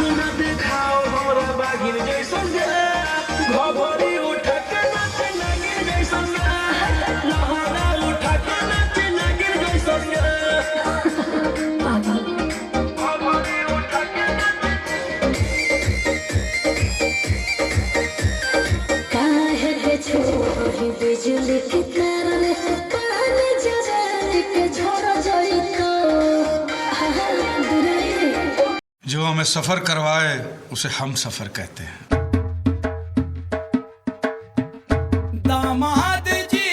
न दिखाओ हमरा बागिन जैसन घोघरी उठा के नाचे नागिन जैसन लहरा उठा के नाचे नागिन जैसन घोघरी उठा के काहे पे छोड़ी बिजली के तार पानी जरा के छोड़ जाई तो जो हमें सफर करवाए उसे हम सफर कहते हैं। दामाद जी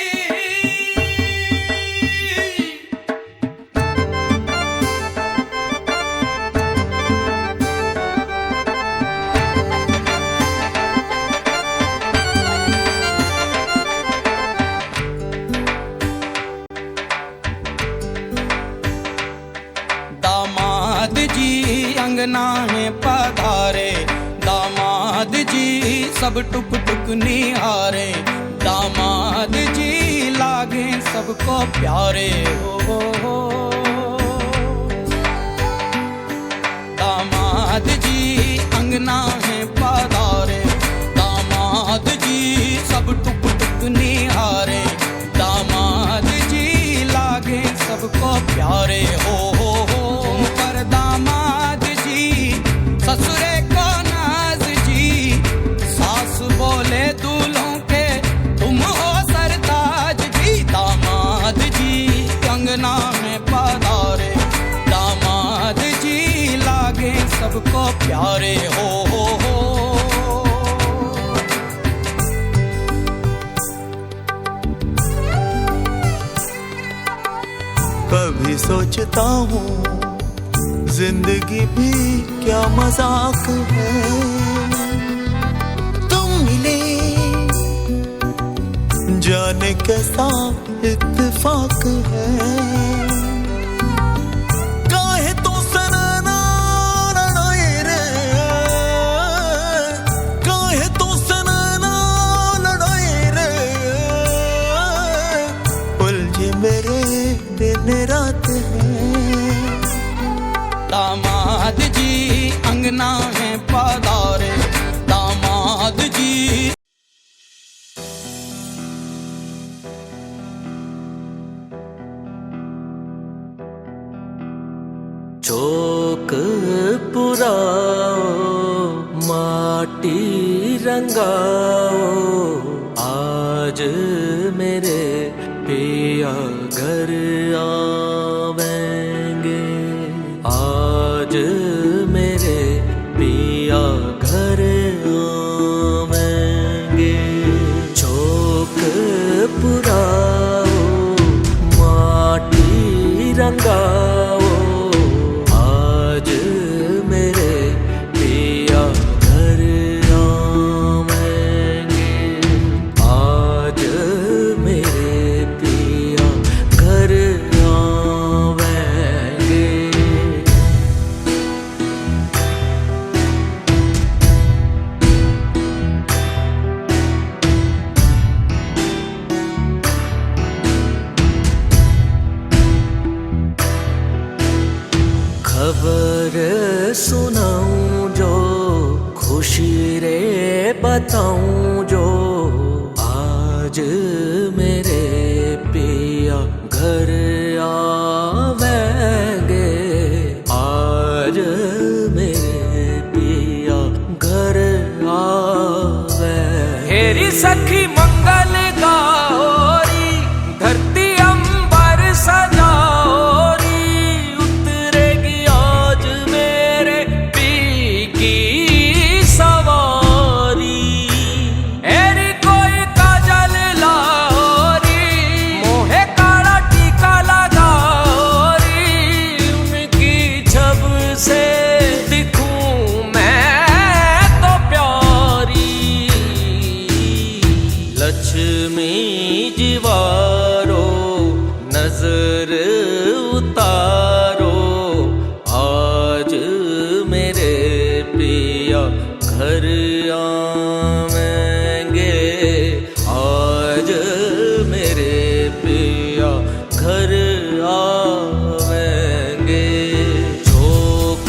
दामाद जी अंगना है पधारे, दामाद जी सब टुक टुक निहारे, दामाद जी लागे सबको प्यारे हो। दामाद जी अंगना है पधारे, दामाद जी सब टुक टुक निहारे, दामाद जी लागे सबको प्यारे हो। पर दामाद जी ससुरे को नाज जी, सास बोले दूल्हों के तुम हो सरताज जी। दामाद जी अंगना में पधारे, दामाद जी लागे सबको प्यारे हो। कभी सोचता हूँ जिंदगी भी क्या मजाक है, तुम मिले जाने कैसा इत्तेफाक है। काहे तो सनना लड़ाए रे, काहे तो सनना लड़ाए रे, उलझे मेरे दिन रात है। दामाद जी अंगना है पधारे, दामाद जी चौक पुराओ माटी रंगाओ, आज मेरे पिया घर आवेंगे, आज मेरे पिया घर आवेंगे। चौक पुराओ माटी रंगाओ, आज मेरे पिया घर आवेंगे, आज मेरे पिया घर आवेंगे। खबर सुनाऊं जो खुशी रे बताऊं जो, आज मेरे पिया घर आवेंगे, आज मेरे पिया घर आवेंगे। हेरी सखी मंगल गौरी, धरती अंबर सजाओरी, उतरेगी आज मेरे पी की सवारी। हेरी कोई काजल लाओरी, मोहे काला टीका लगाओरी, उनकी छब से दिखूं मैं तो प्यारी। लक्ष्मी जीवारो नजर उतारो, आज मेरे पिया घर आवेंगे, आज मेरे पिया घर आवेंगे। चौक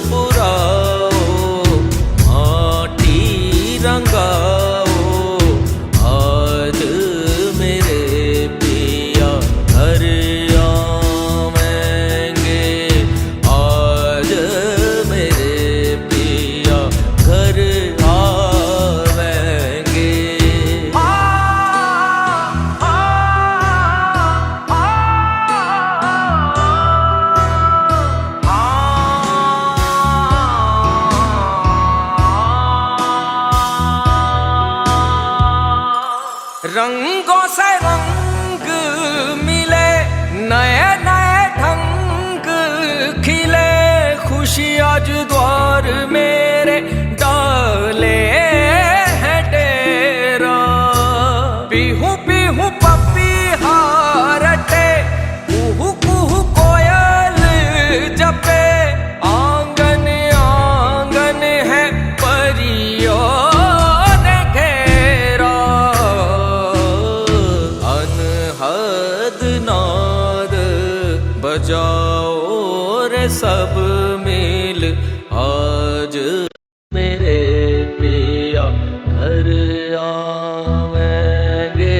पुराओ रंगों से रंग मिले, नए नए ढंग खिले, खुशी आज द्वार मेरे डाले है डेरा। पीहू पीहू पपीहा रटे, कुहू कुहू कोयल जपे, आंगन आंगन है परियों ने घेरा। अनहद नाद बजाओ रे सब मिल, आज मेरे पिया घर आवेंगे।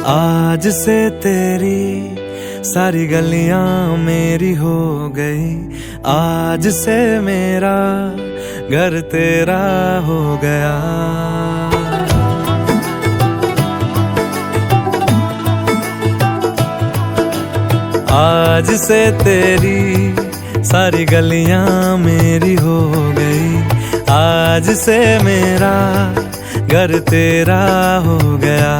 आज से तेरी सारी गलियां मेरी हो गई, आज से मेरा घर तेरा हो गया। आज से तेरी सारी गलियां मेरी हो गई, आज से मेरा घर तेरा हो गया।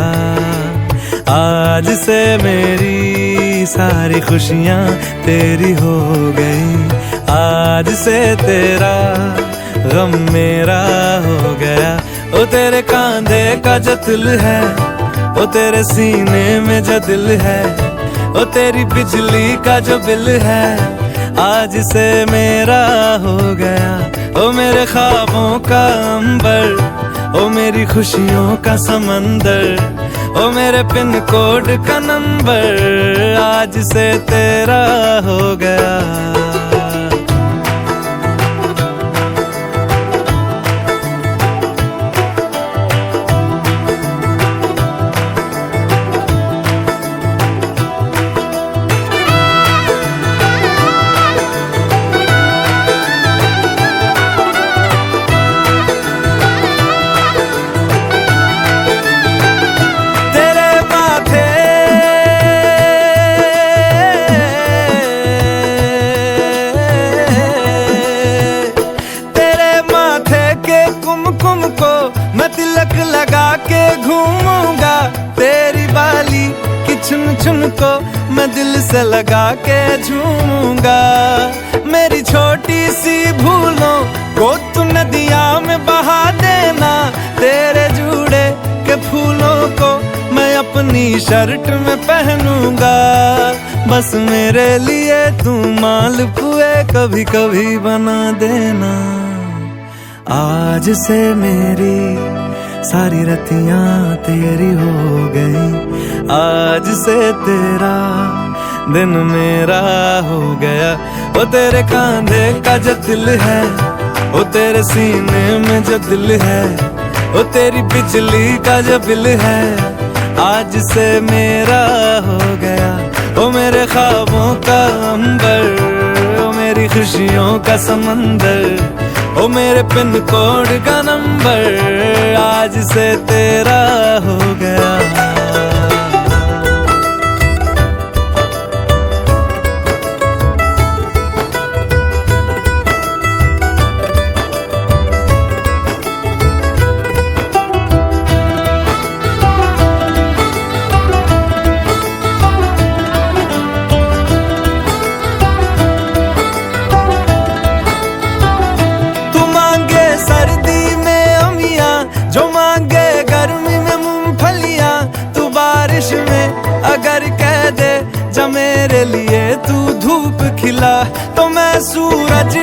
आज से मेरी सारी खुशियाँ तेरी हो गई। आज से तेरा गम मेरा हो गया। ओ तेरे कांधे का जो दिल है, ओ तेरे सीने में जो दिल है, ओ तेरी बिजली का जो बिल है, आज से मेरा हो गया। ओ मेरे ख्वाबों का अंबर, ओ मेरी खुशियों का समंदर, ओ मेरे पिन कोड का नंबर, आज से तेरा हो गया। लगा के घूमूंगा तेरी बाली की चुन चुन को मैं दिल से लगा के झूमूंगा। मेरी छोटी सी भूलों को तू नदिया में बहा देना। तेरे जूड़े के फूलों को मैं अपनी शर्ट में पहनूंगा। बस मेरे लिए तू मालपुए कभी कभी बना देना। आज से मेरी सारी रतियां तेरी हो गई। आज से तेरा दिन मेरा हो गया। वो तेरे कांधे का जो दिल है, वो तेरे सीने में जो दिल है, वो तेरी बिजली का जो बिल है, आज से मेरा हो गया। वो मेरे ख्वाबों का अंबर, वो मेरी खुशियों का समंदर, ओ मेरे पिन कोड का नंबर, आज से तेरा हो गया। अगर कह दे जा मेरे लिए तू धूप खिला तो मैं सूरज,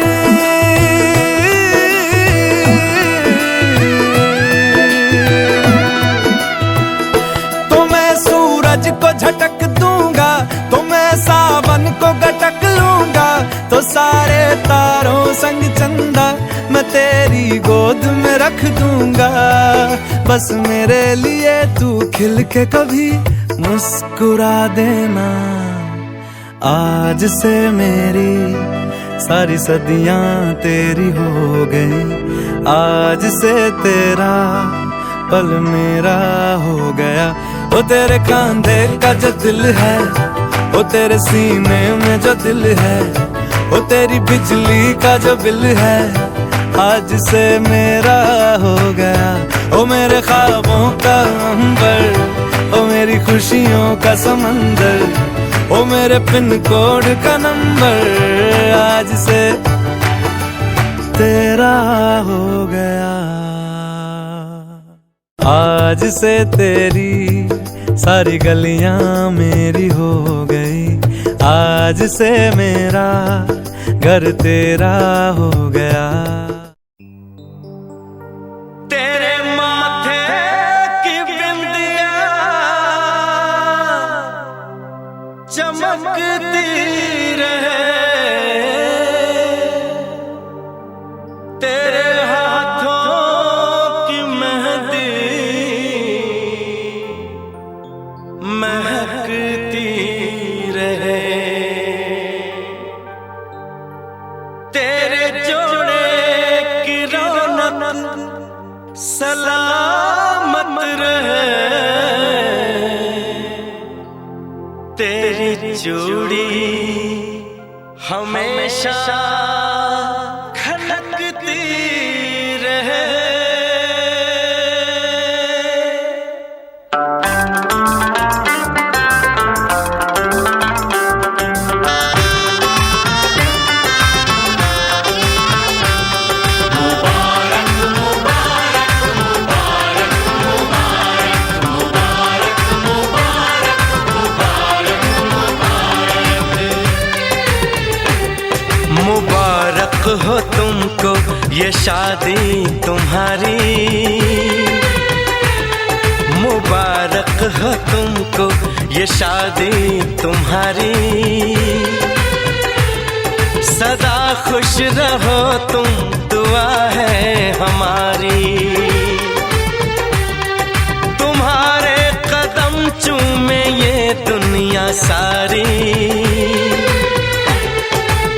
तो मैं सूरज को झटक दूंगा, तो मैं सावन को गटक लूंगा, तो सारे तारों संग चंदा मैं तेरी गोद में रख दूंगा। बस मेरे लिए तू खिल के कभी मुस्कुरा देना। आज से मेरी सारी सदियां तेरी हो गई। आज से तेरा पल मेरा हो गया। वो तेरे कांधे का जो दिल है, वो तेरे सीने में जो दिल है, वो तेरी बिजली का जो बिल है, आज से मेरा हो गया। ओ मेरे ख्वाबों का अंबर, ओ मेरी खुशियों का समंदर, ओ मेरे पिन कोड का नंबर, आज से तेरा हो गया। आज से तेरी सारी गलियां मेरी हो गई। आज से मेरा घर तेरा हो गया। तेरे माथे की बिंदिया चमकती रहे, तेरे हाथों की मेहंदी महकती रहे, तेरे जोड़े की रौनक सलामत रहे, तेरी चूड़ी हमेशा खनकती हो तुमको ये शादी तुम्हारी, मुबारक हो तुमको ये शादी तुम्हारी। सदा खुश रहो तुम, दुआ है हमारी। तुम्हारे कदम चूमे ये दुनिया सारी,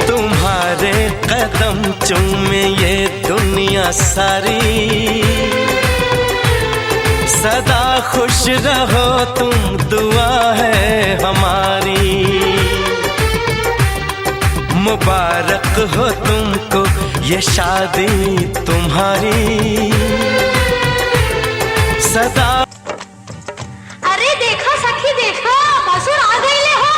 तुम्हारे कदम चूमे ये दुनिया सारी। सदा खुश रहो तुम, दुआ है हमारी। मुबारक हो तुमको ये शादी तुम्हारी, सदा। अरे देखो सखी देखो, भसुर आ गईले हो।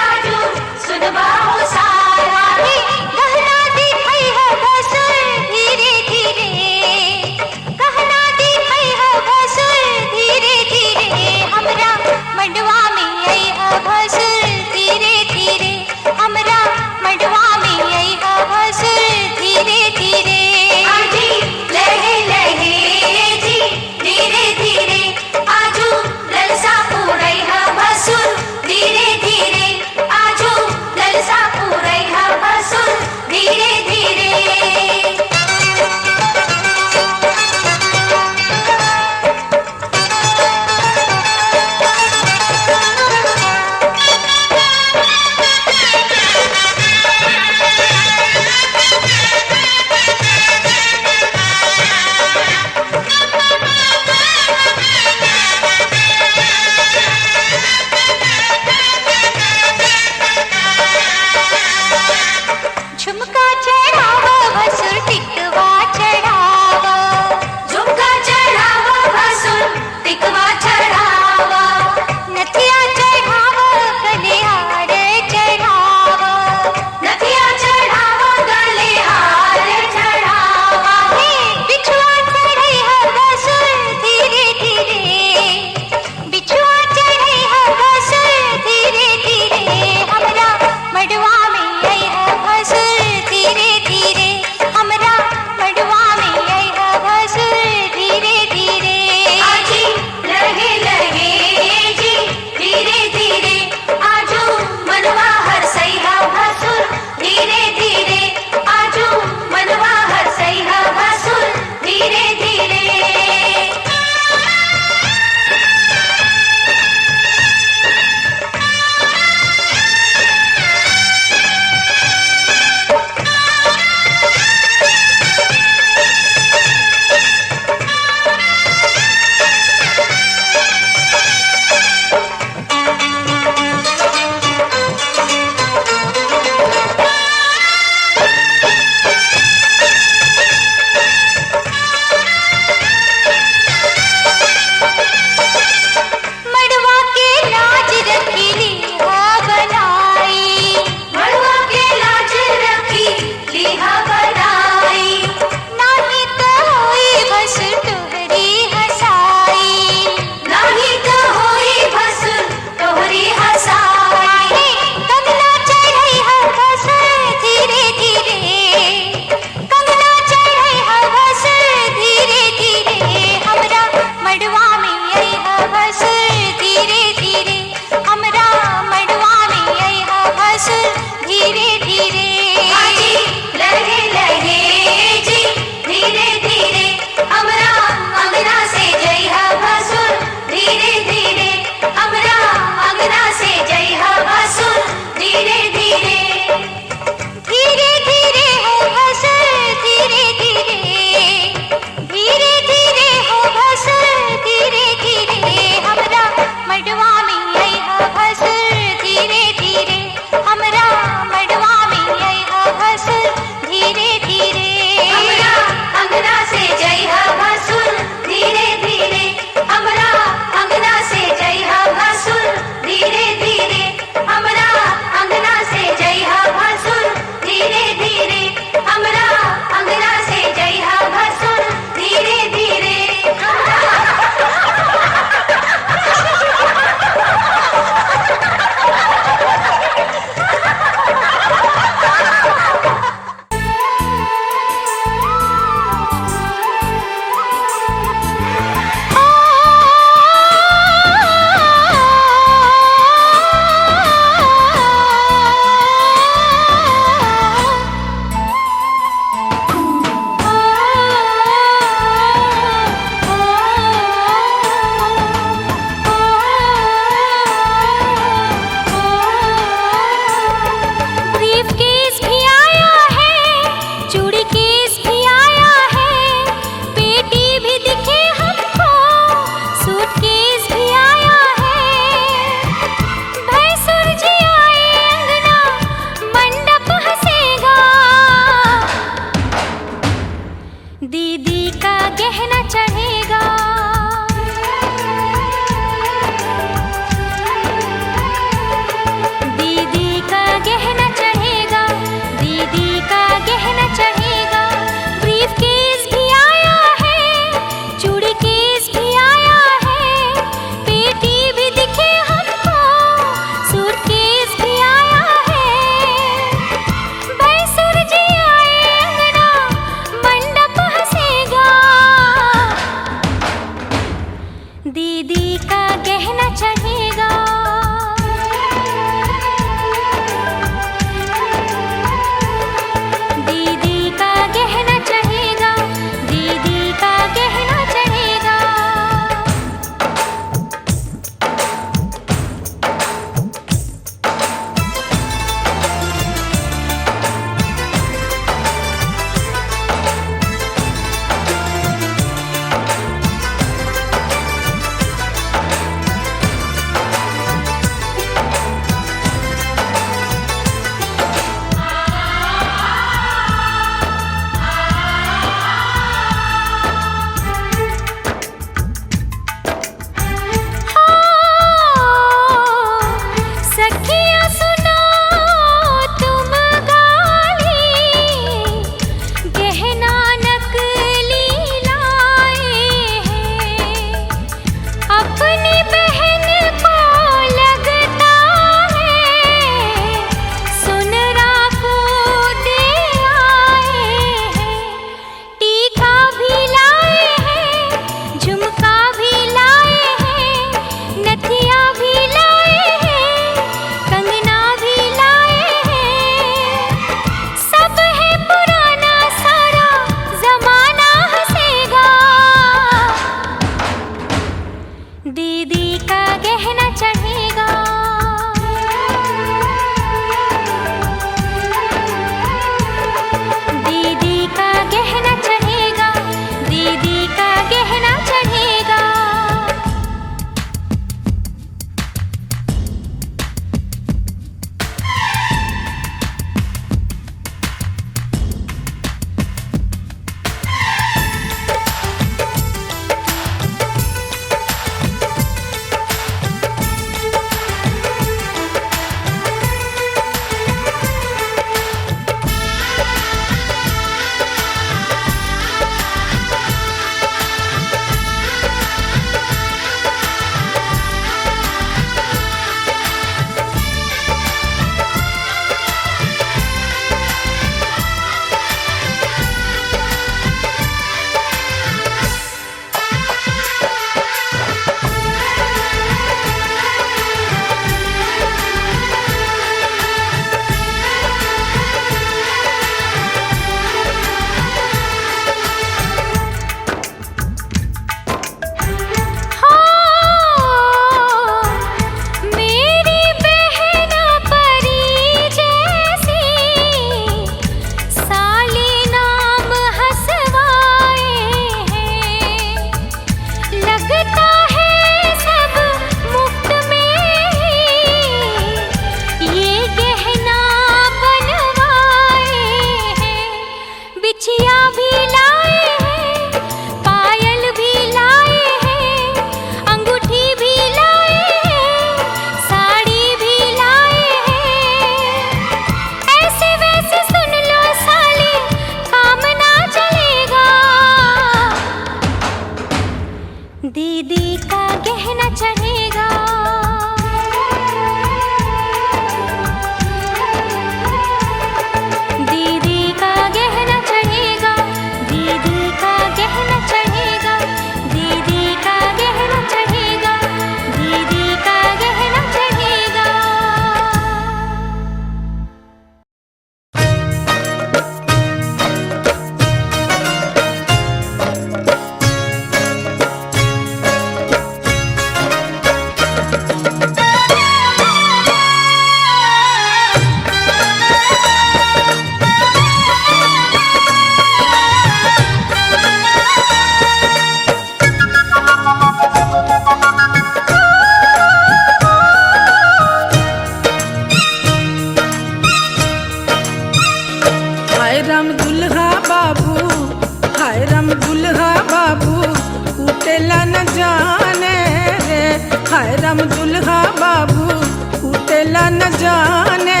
न जाने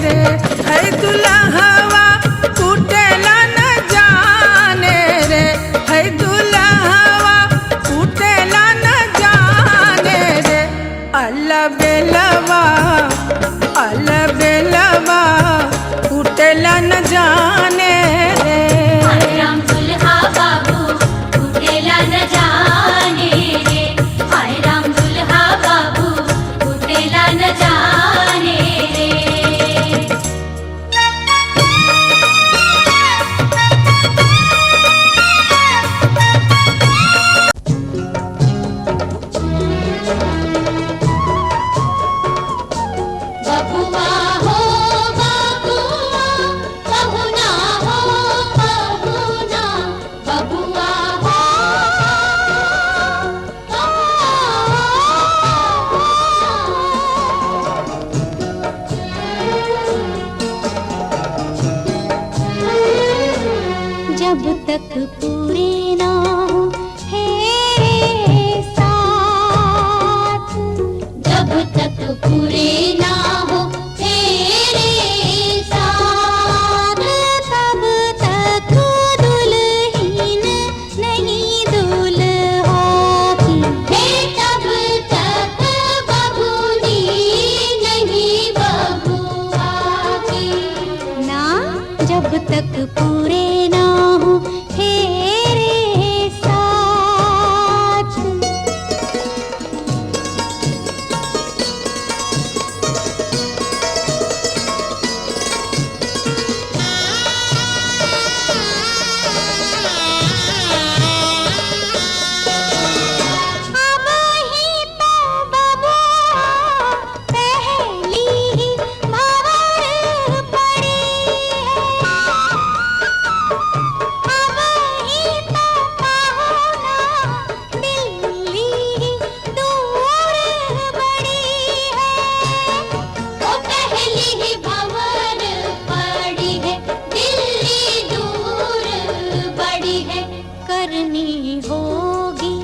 रे, है दुल्हवा टूटेला न जाने रे, है दुल्हवा टूटेला न जाने रे। अल्लाह बेलवा टूटेला न जाने रे। राम दुल्हा बाबू टूटेला न जाने रे, हाय राम दुल्हा बाबू टूटेला न जाने रे। बबुआ हो बबुआ, बहुना हो बहुना, बबुआ हो जब तक पूरे ना हो तेरे साथ, जब तक पूरे ना हो तेरे साथ, तब तक दुल्हन नहीं दुल्हा की, तब तक बबूनी नहीं बबुआ की ना। जब तक पूरे ना हो तेरे साथ। अब ही तो बबुआ पहली ही भंवर पड़ी है, अब ही तो पाहुना दिल्ली दूर बड़ी है। वो पहली ही भंवर पड़ी है, दिल्ली दूर बड़ी है। करनी होगी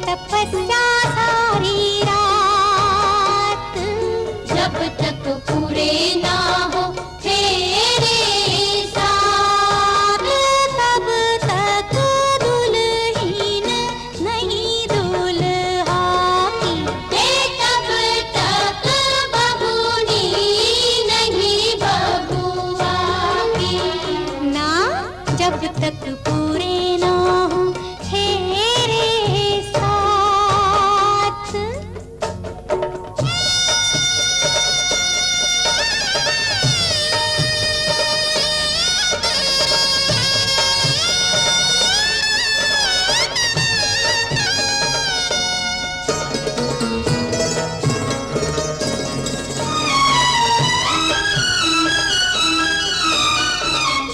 तपस्या सारी रात, जब तक पूरे ना हो तेरे साथ, तब तक दुल्हन नहीं दुल्हा की, तब तक बबूनी नहीं बबुआ की ना। जब तक पूरे ना हो तेरे साथ।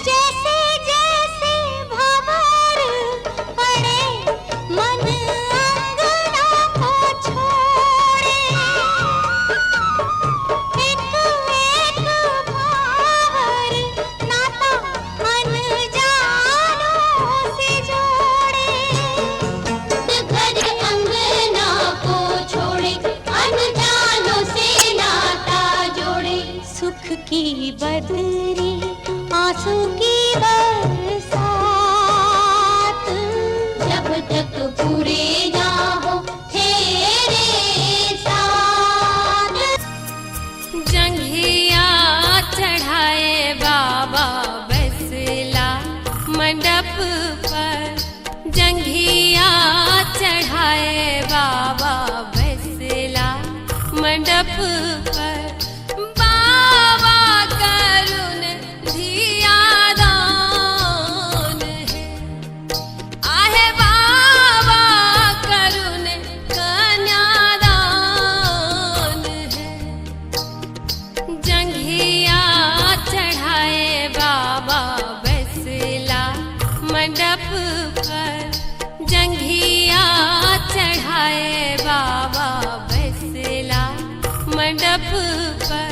जैसे जैसे भंवर पड़े मन अंगना को छोड़े, एक एक भंवर नाता अनजानों से जोड़े। घर अंगना को छोड़े, अनजानों से नाता जोड़े। सुख की बदरी आंसू की बरसात, जब तक पूरे ना हो तेरे साथ। जंघिया चढ़ाए बाबा बैसला मंडप पर, जंघिया चढ़ाए बाबा बैसला मंडप पर। बाबा करुण धिया दान है, आहे बाबा करुण कन्यादान है। जंघिया चढ़ाए बाबा बैसला मंडप पर, जंघिया चढ़ाए बाबा बैसला मंडप पर।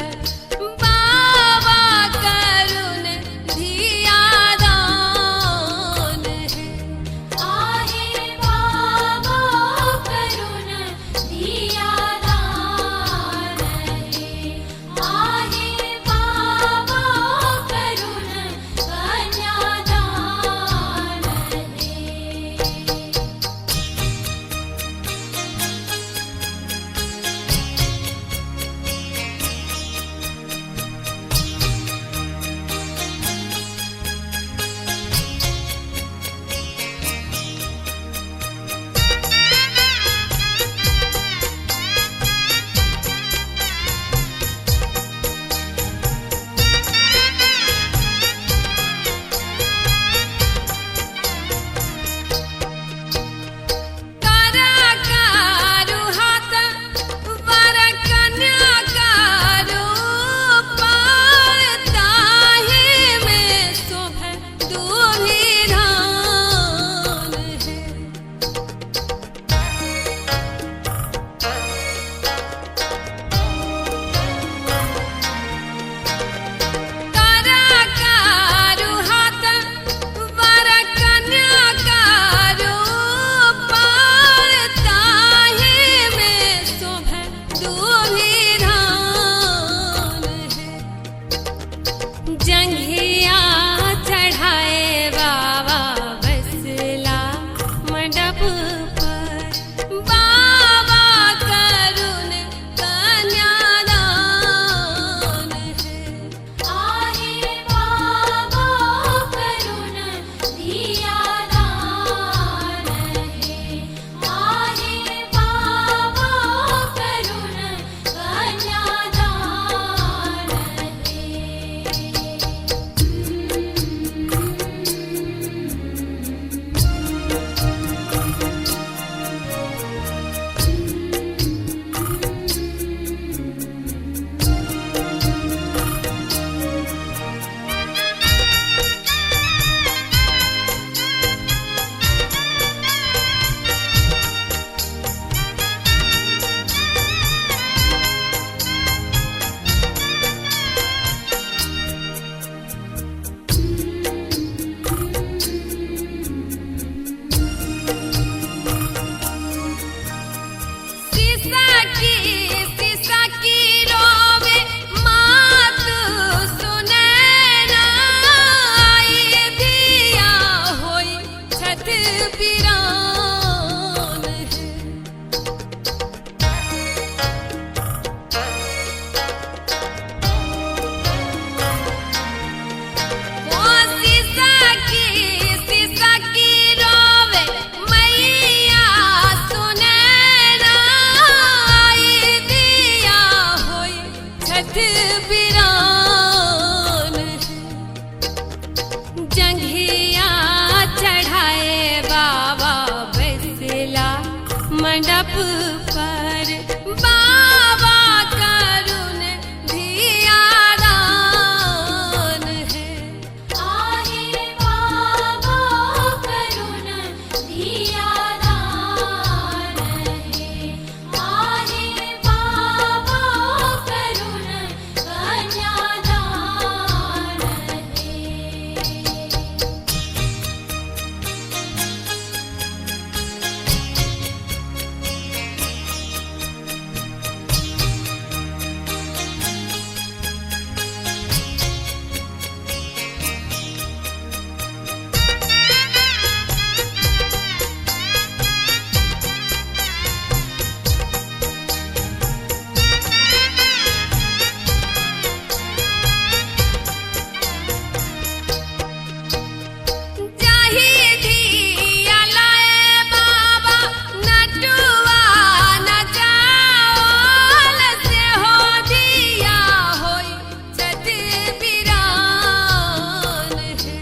बाबा करुण धिया दान है, आहे बाबा करुण धिया दान है, बिरान जंघिया चढ़ाए बाबा बैसला मंडप पर बाबा करुण धियादान है आहे बाबा करुण धियादान है आहे बाबा करुण कन्यादान है। जाहि दिया लाए बाबा नटुआ नचाओल से हो दिया होई छठ बिरान है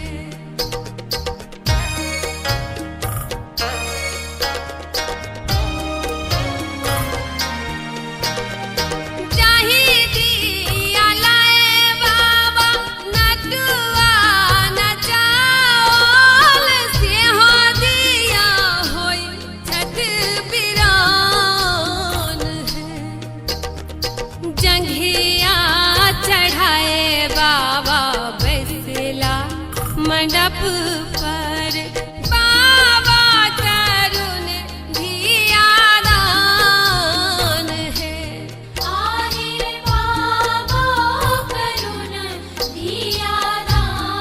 जाहि दिया लाए बाबा नटुआ नचाओल से हो दिया होई छठ बिरान है जंघिया चढ़ाए बाबा बैसला मंडप पर बाबा करुण धियादान है आहे बाबा करुण धियादान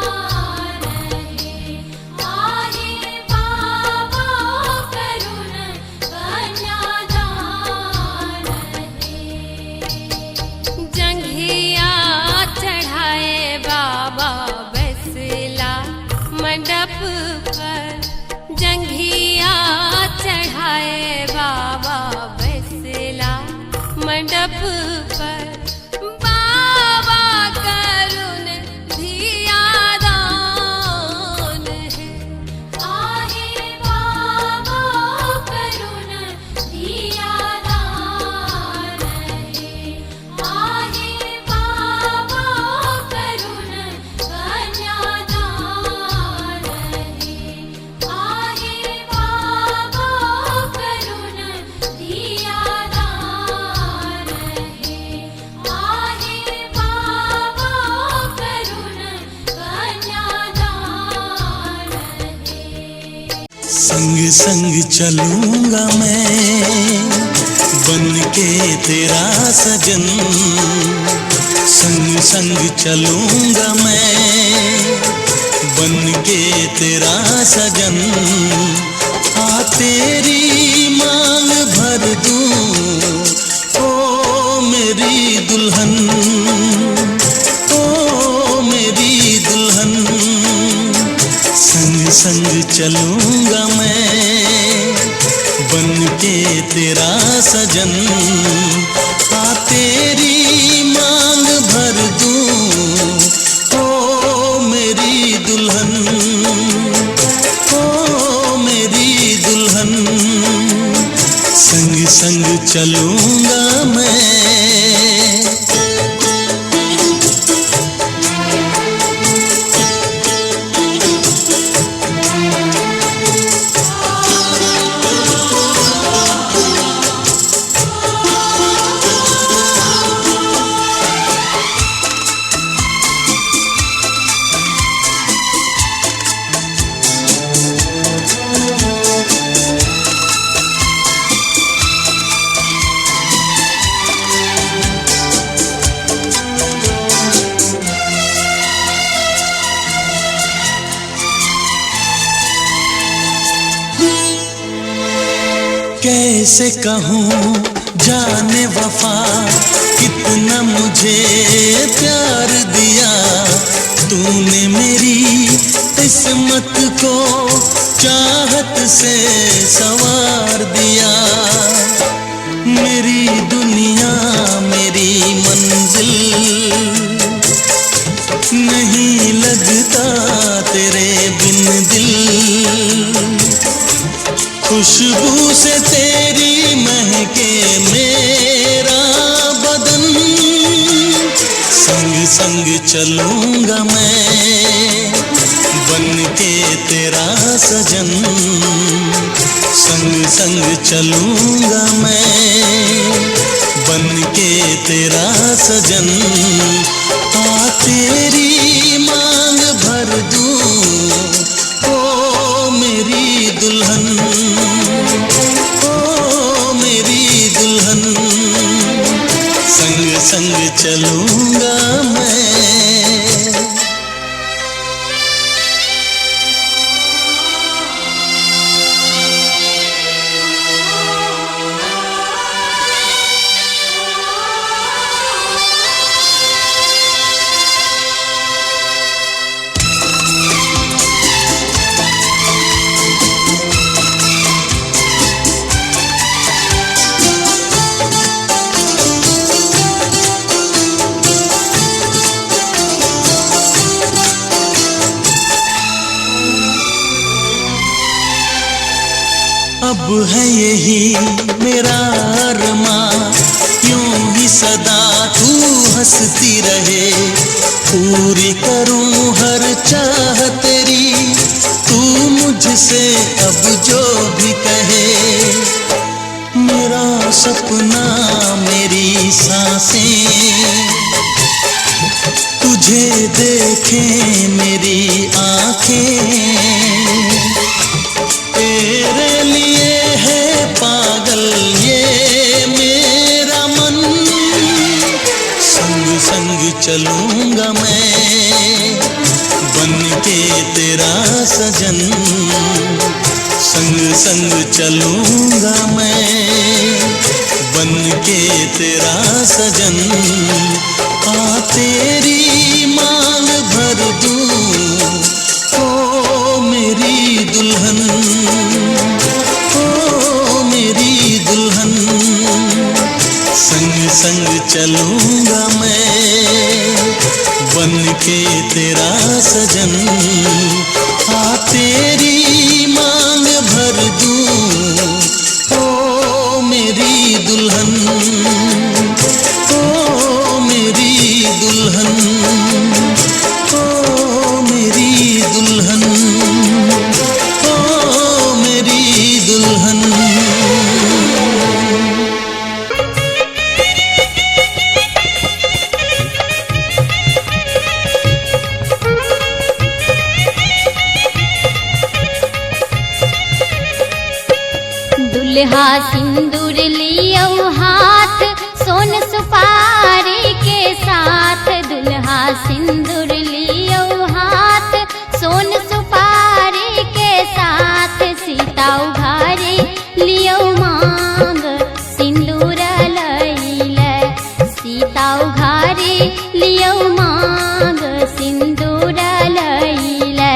है आहे बाबा करुण कन्यादान है जंघिया चढ़ाए बाबा बैसला मंडप पर जंघिया चढ़ाए बाबा बैसला मंडप पर बाबा करुण धियादान है आहे बाबा करुण धियादान है आहे बाबा करुण कन्यादान है आहे बाबा करुण धियादान है आहे बाबा करुण कन्यादान है। संग संग चलूंगा मैं बन के तेरा सजन संग संग चलूंगा मैं बन के तेरा सजन आ तेरी मांग भर दूं ओ मेरी दुल्हन ओ मेरी दुल्हन संग संग चलूंगा मैं बन के तेरा सजन आ तेरी मांग भर दूं ओ मेरी दुल्हन ओ मेरी दुल्हन संग संग चलूंगा मैं कैसे कहूँ जाने वफा कितना मुझे प्यार दिया तूने मेरी किस्मत को चाहत से संवार दिया। मेरी दुनिया मेरी मंजिल तेरे बिन दिल, खुशबू से तेरी महके मेरा बदन, संग संग चलूंगा मैं बन के तेरा सजन, संग संग चलूंगा मैं बन के तेरा सजन। आ तेरी मांग भर दूं ओ मेरी दुल्हन, ओ मेरी दुल्हन, संग संग चलूंगा मैं। अब है यही मेरा अरमां, यूं ही सदा तू हंसती रहे, पूरी करूं हर चाह तेरी, तू मुझसे अब जो भी कहे। मेरा सपना मेरी सांसें तुझे देखें मेरी आंखें, तेरे लिए है पागल ये मेरा मन, संग संग चलूंगा मैं बन के तेरा सजन, संग संग चलूंगा मैं बन के तेरा सजन। आ तेरी मांग भर दूं ओ मेरी दुल्हन, ओ मेरी दुल्हन, संग संग चलूंगा मैं बन के तेरा सजन। आ तेरी मांग भर दूं ओ मेरी दुल्हन, ओ मेरी दुल्हन, ओ मेरी दुल्हन, ओ मेरी दुल्हन। दुल्हा सिंदूर लियो हाथ सोन सुपारी के साथ, दुल्हा सिंदूर लियो हाथ सोन सुपारी के साथ, सीता उघारे लियो मांग सिंदूर लईले, सीता उघारे लियो मांग सिंदूर लईले।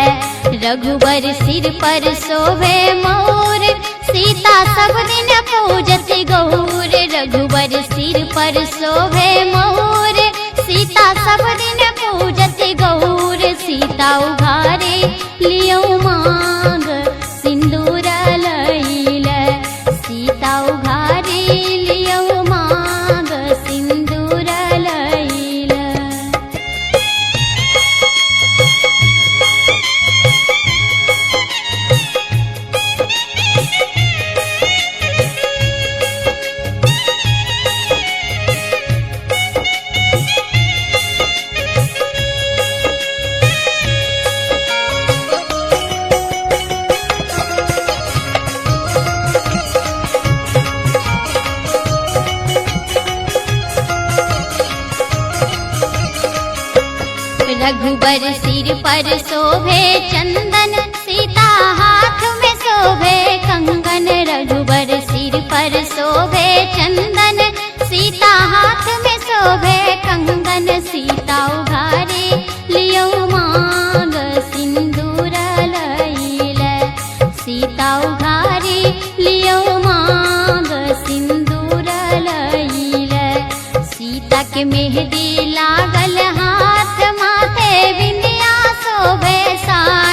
रघुबर सिर पर शोभे मोर, सीता सब दिन पूजत गौर, रघुबर सिर पर शोभे मोर, सीता सब दिन पूजत गौर, सीता उघारे लियो मांग सिंदूर लईले, सीता उघारे लियो मांग सिंदूर लईले। रघुबर सिर पर शोभे चंदन, सीता हाथ में शोभे कंगन, रघुबर सिर पर शोभे चंदन, सीता हाथ में शोभे कंगन, सीता उघारे लियो मांग सिंदूर लईले, सीता उघारे लियो मांग सिंदूर लईले। सीता के मेहंदी लागल हाथ, माथे बिंदिया शोभे साड़ी,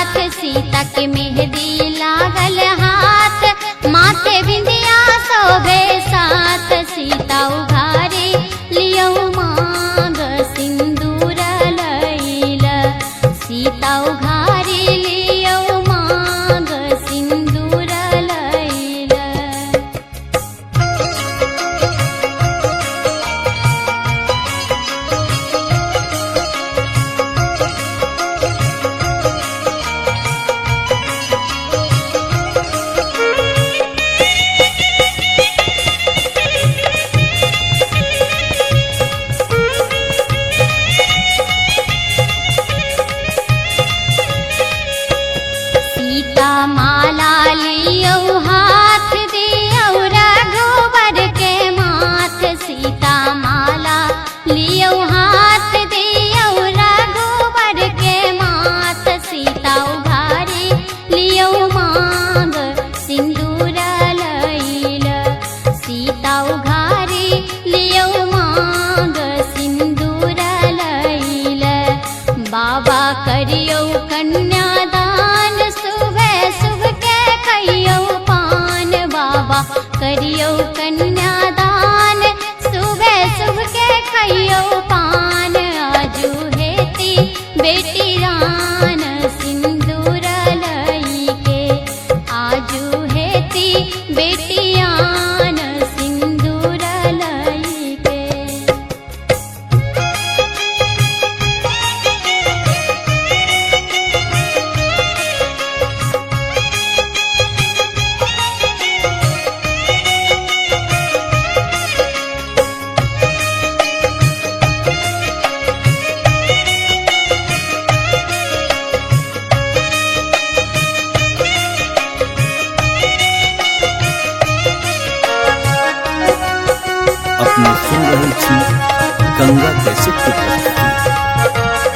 कैसेट की प्रस्तुति।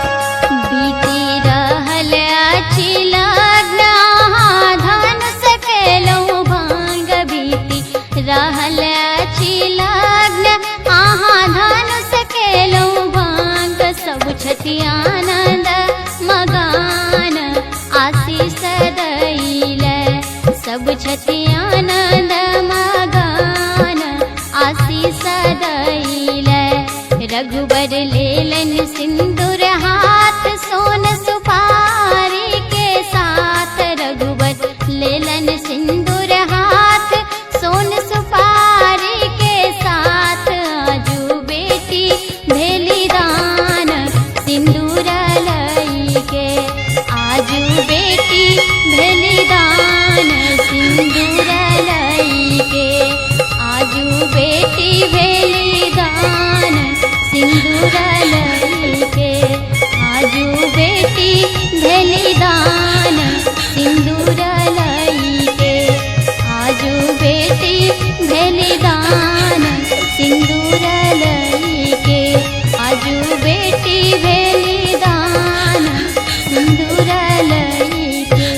बीती रहल अछि लग्न धन सकेलौ भांग बीती रहल अछि लग्न धन सकेलौ भांग सब छथि आनंद मगान आशीष दैले सब छथि आनंद मगान आशीष दैले रघुबर लेलन सिंदूर हाथ सोन सुपारी के साथ रघुबर लेलन सिंदूर हाथ सोन सुपारी के साथ आजू बेटी भेली दान सिंदूर लई के आजू बेटी भेली दान सिंदूर लई के आजू बेटी भेली दान सिंदूर लई के आजू बेटी भेली दान सिंदूर लई के आजू बेटी भेली दान सिंदूर लई के आजू बेटी भेली दान सिंदूर लई के।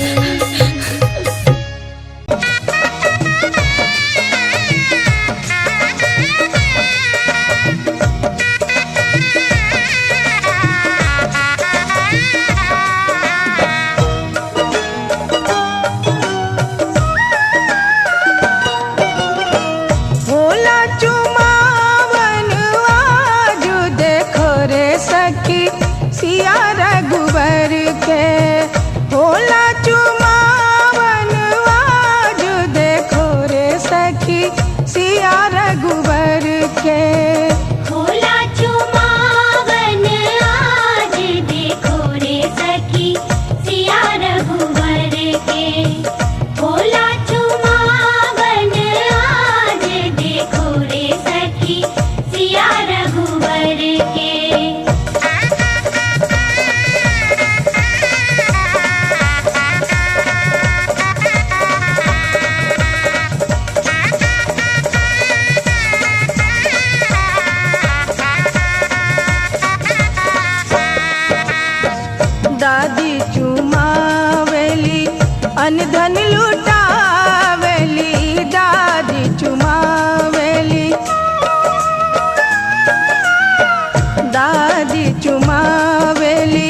भोला चुमावन आजू देखो रे सखी सिया रघुबर के भोला चुमावन आजू देखो रे सखी सिया रघुबर के भोला चुमावन आज देखो रे सखी सिया रघुवर के भोला चुमावन आज देखो रे सखी सिया रघुवर के। दादी चुमावेली अनधन लुटावेली दादी चुमावेली दादी चुमावेली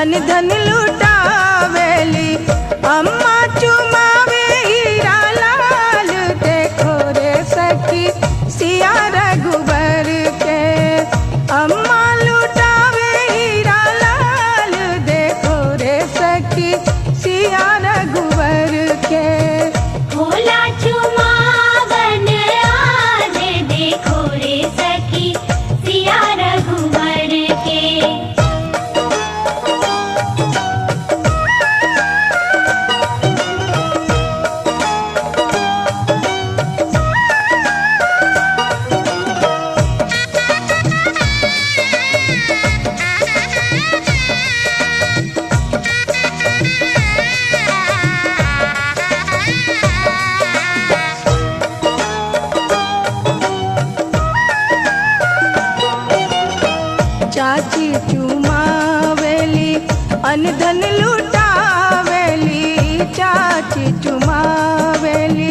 अनधन लुटावेली अम्मा चुमावे हीरा लाल देखो रे सखी सिया रघुबर के अम्मा लुटावे हीरा लाल देखो रे सखी सिया रघुबर के भोला चुमावन आज देखो रे सखी सिया रघुवर के। चाची चुमावेली अनधन लुटावेली चाची चुमावेली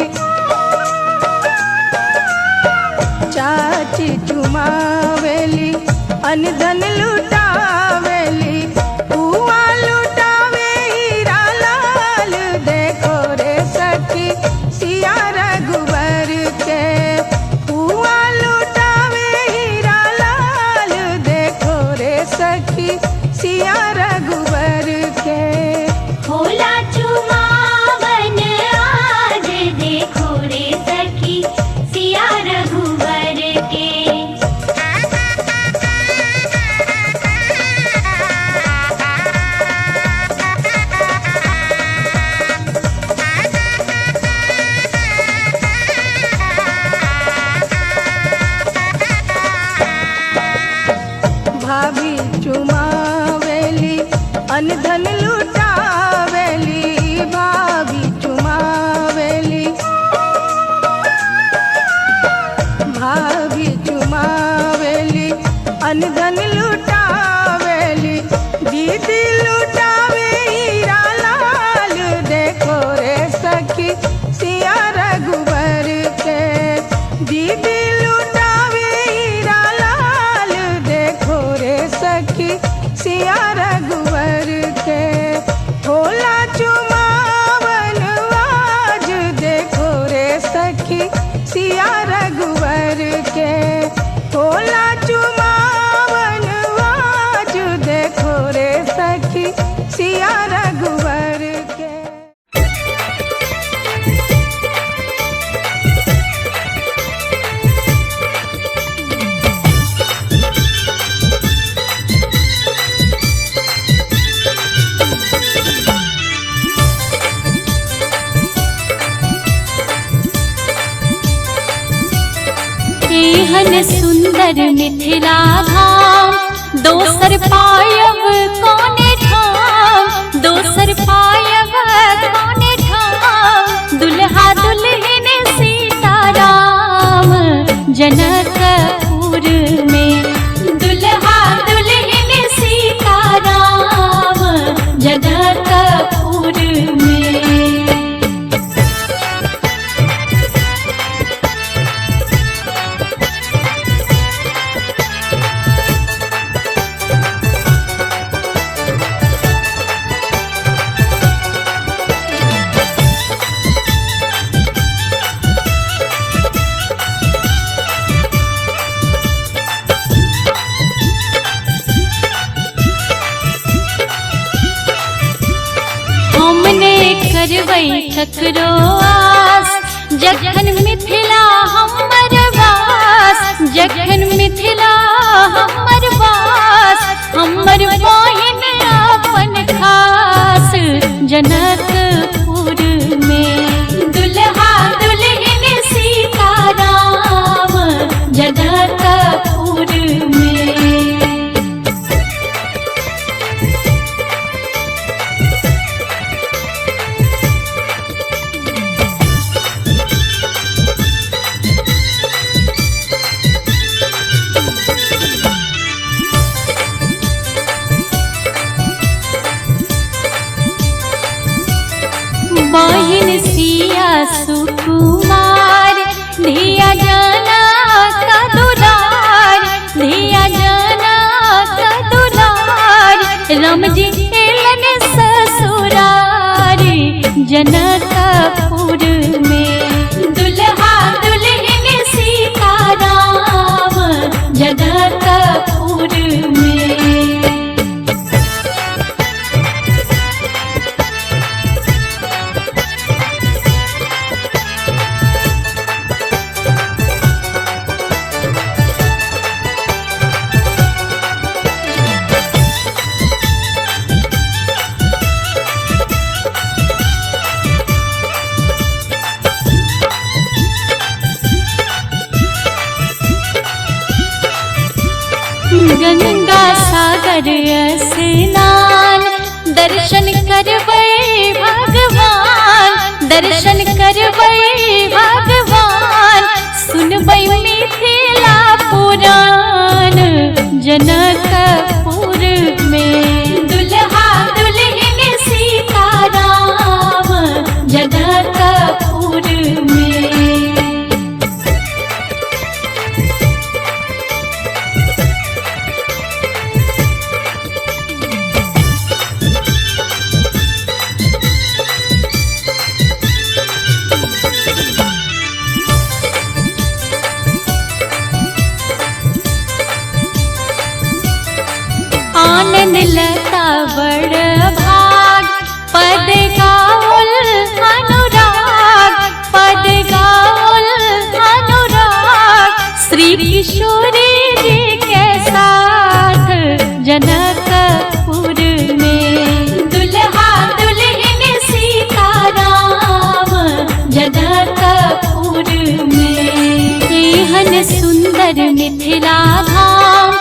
चाची चुमावेली अनधन लुटावेली बुआ लुटावे हीरा लाल देखो रे सखी सिया रघुबर के बुआ लुटावे हीरा लाल देखो रे सखी सिया रघुबर के भोला चुमावन आज देखो रे सखी सिया रघुवर के। अनधन लुटावेली दीदी लुटावे हीरा लाल देखो रे सखी सिया रघुवर के दीदी लुटावे हीरा लाल देखो रे सखी सिया रघुवर के होला चुमावन आज देखो रे सखी सिया रघुवर के होला चुमावन आज देखो रे सखी सिया रघुवर के। एहन सुंदर मिथिला धाम दोसर पायब कौने ठाम दोसर पायब कौने ठाम दुल्हा दुल्हन सीताराम जनकपुर में दुल्हा दुल्हन सीताराम जनकपुर में। हमने करवै ठकरो आस जखन मिथिला हमर वास जखन मिथिला हमर वास हमर बहिन अपन खास जनकपुर में दुल्हा दुल्हन सीताराम जनकपुर में। बहिन सिया सुकुमार धिया जाना का दुलार धिया जाना का दुलार रमजी एलन ससुरार जनकपुर में दुल्हा दुल्हन सीताराम जनकपुर में। गंगा सागर स्नान दर्शन करबै भगवान दर्शन करबै भगवान सुनबै मिथिला पुराण जनकपुर में दुल्हा दुल्हन सीताराम जनकपुर में। आनंद लता बड़ भाग पद गाउल अनुराग पद गाउल अनुराग श्री किशोरी जी के साथ जनकपुर में दुल्हा दुल्हन सीताराम जनकपुर में। एहन सुंदर मिथिला धाम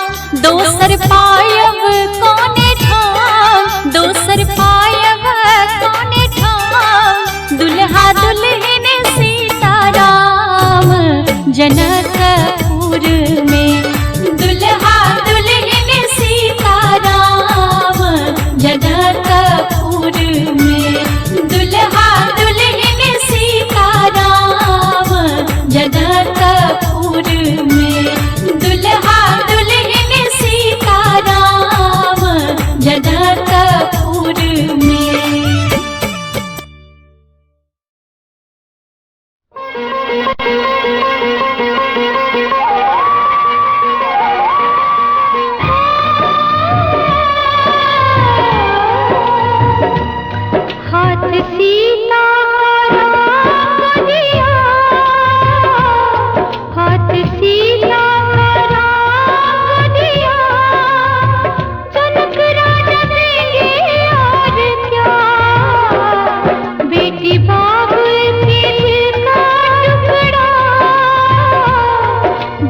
दोसर पायब कौने ठाम दोसर पायब कौने ठाम दुल्हा दुल्हन सीताराम जनकपुर में दुल्हा दुल्हन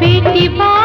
बेटी बा